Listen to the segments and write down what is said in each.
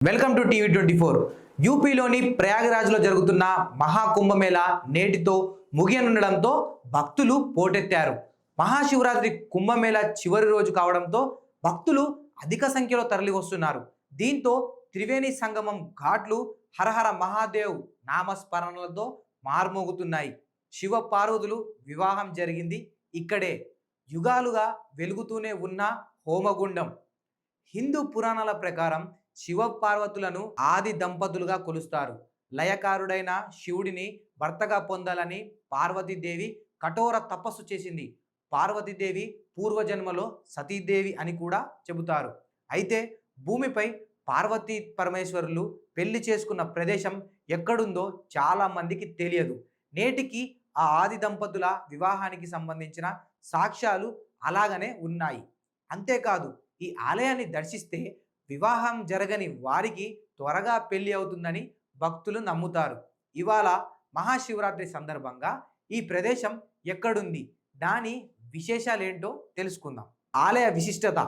Welcome to TV 24. యూపీలోని ప్రయాగరాజ్లో జరుగుతున్న మహాకుంభమేళ నేటితో ముగియనుండడంతో భక్తులు పోటెత్తారు. మహాశివరాత్రి కుంభమేళ చివరి రోజు కావడంతో భక్తులు అధిక సంఖ్యలో తరలి వస్తున్నారు. దీంతో త్రివేణి సంగమం ఘాట్లు హరహర మహాదేవ్ నామస్మరణలతో మార్మోగుతున్నాయి. శివ పార్వతులు వివాహం జరిగింది ఇక్కడే. యుగాలుగా వెలుగుతూనే ఉన్న హోమగుండం. హిందూ పురాణాల ప్రకారం శివ పార్వతులను ఆది దంపతులుగా కొలుస్తారు. లయకారుడైన శివుడిని భర్తగా పొందాలని పార్వతీదేవి కఠోర తపస్సు చేసింది. పార్వతీదేవి పూర్వజన్మలో సతీదేవి అని కూడా చెబుతారు. అయితే భూమిపై పార్వతీ పరమేశ్వరులు పెళ్లి చేసుకున్న ప్రదేశం ఎక్కడుందో చాలా మందికి తెలియదు. నేటికి ఆ ఆది దంపతుల వివాహానికి సంబంధించిన సాక్ష్యాలు అలాగనే ఉన్నాయి. అంతేకాదు, ఈ ఆలయాన్ని దర్శిస్తే వివాహం జరగని వారికి త్వరగా పెళ్లి అవుతుందని భక్తులు నమ్ముతారు. ఇవాళ మహాశివరాత్రి సందర్భంగా ఈ ప్రదేశం ఎక్కడుంది, దాని విశేషాలేంటో తెలుసుకుందాం. ఆలయ విశిష్టత.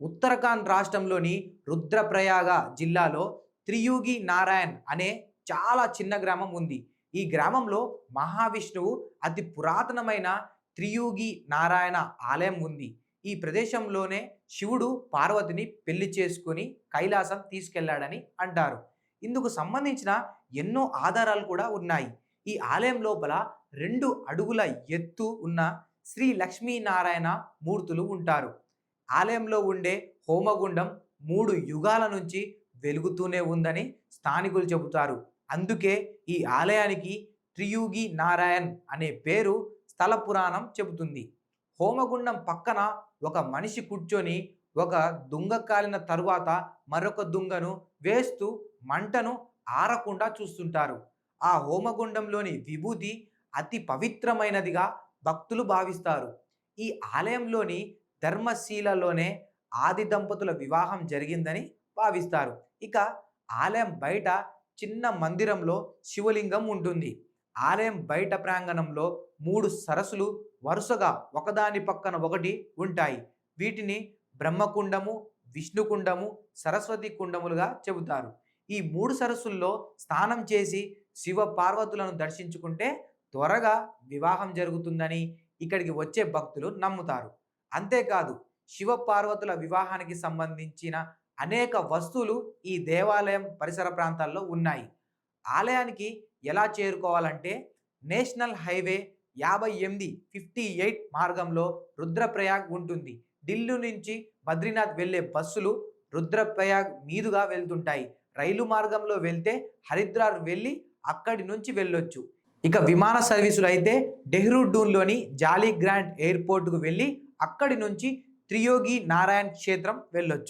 ఉత్తరాఖండ్ రాష్ట్రంలోని రుద్రప్రయాగ జిల్లాలో త్రియుగి నారాయణ్ అనే చాలా చిన్న గ్రామం ఉంది. ఈ గ్రామంలో మహావిష్ణువు అతి పురాతనమైన త్రియుగి నారాయణ ఆలయం ఉంది. ఈ ప్రదేశంలోనే శివుడు పార్వతిని పెళ్లి చేసుకుని కైలాసం తీసుకెళ్లాడని అంటారు. ఇందుకు సంబంధించిన ఎన్నో ఆధారాలు కూడా ఉన్నాయి. ఈ ఆలయం లోపల 2 అడుగుల ఎత్తు ఉన్న శ్రీ లక్ష్మీనారాయణ మూర్తులు ఉంటారు. ఆలయంలో ఉండే హోమగుండం 3 యుగాల నుంచి వెలుగుతూనే ఉందని స్థానికులు చెబుతారు. అందుకే ఈ ఆలయానికి త్రియుగి నారాయణ్ అనే పేరు స్థల పురాణం చెబుతుంది. హోమగుండం పక్కన ఒక మనిషి కూర్చొని ఒక దుంగ కాలిన తరువాత మరొక దుంగను వేస్తూ మంటను ఆరకుండా చూస్తుంటారు. ఆ హోమగుండంలోని విభూతి అతి పవిత్రమైనదిగా భక్తులు భావిస్తారు. ఈ ఆలయంలోని ధర్మశీలలోనే ఆది దంపతుల వివాహం జరిగిందని భావిస్తారు. ఇక ఆలయం బయట చిన్న మందిరంలో శివలింగం ఉంటుంది. ఆలయం బయట ప్రాంగణంలో 3 సరస్సులు వరుసగా ఒకదాని పక్కన ఒకటి ఉంటాయి. వీటిని బ్రహ్మకుండము, విష్ణుకుండము, సరస్వతి కుండములుగా చెబుతారు. ఈ 3 సరస్సుల్లో స్నానం చేసి శివ పార్వతులను దర్శించుకుంటే త్వరగా వివాహం జరుగుతుందని ఇక్కడికి వచ్చే భక్తులు నమ్ముతారు. అంతేకాదు, శివ పార్వతుల వివాహానికి సంబంధించిన అనేక వస్తువులు ఈ దేవాలయం పరిసర ప్రాంతాల్లో ఉన్నాయి. ఆలయానికి ఎలా చేరుకోవాలంటే నేషనల్ హైవే 58 మార్గంలో రుద్రప్రయాగ్ ఉంటుంది. ఢిల్లీ నుంచి బద్రీనాథ్ వెళ్లే బస్సులు రుద్రప్రయాగ్ మీదుగా వెళ్తుంటాయి. రైలు మార్గంలో వెళ్తే హరిద్వార్ వెళ్ళి అక్కడి నుంచి వెళ్ళొచ్చు. ఇక విమాన సర్వీసులు అయితే డెహ్రాడూన్లోని జాలీ గ్రాంట్ ఎయిర్పోర్ట్కు వెళ్ళి అక్కడి నుంచి త్రియోగి నారాయణ్ క్షేత్రం వెళ్ళొచ్చు.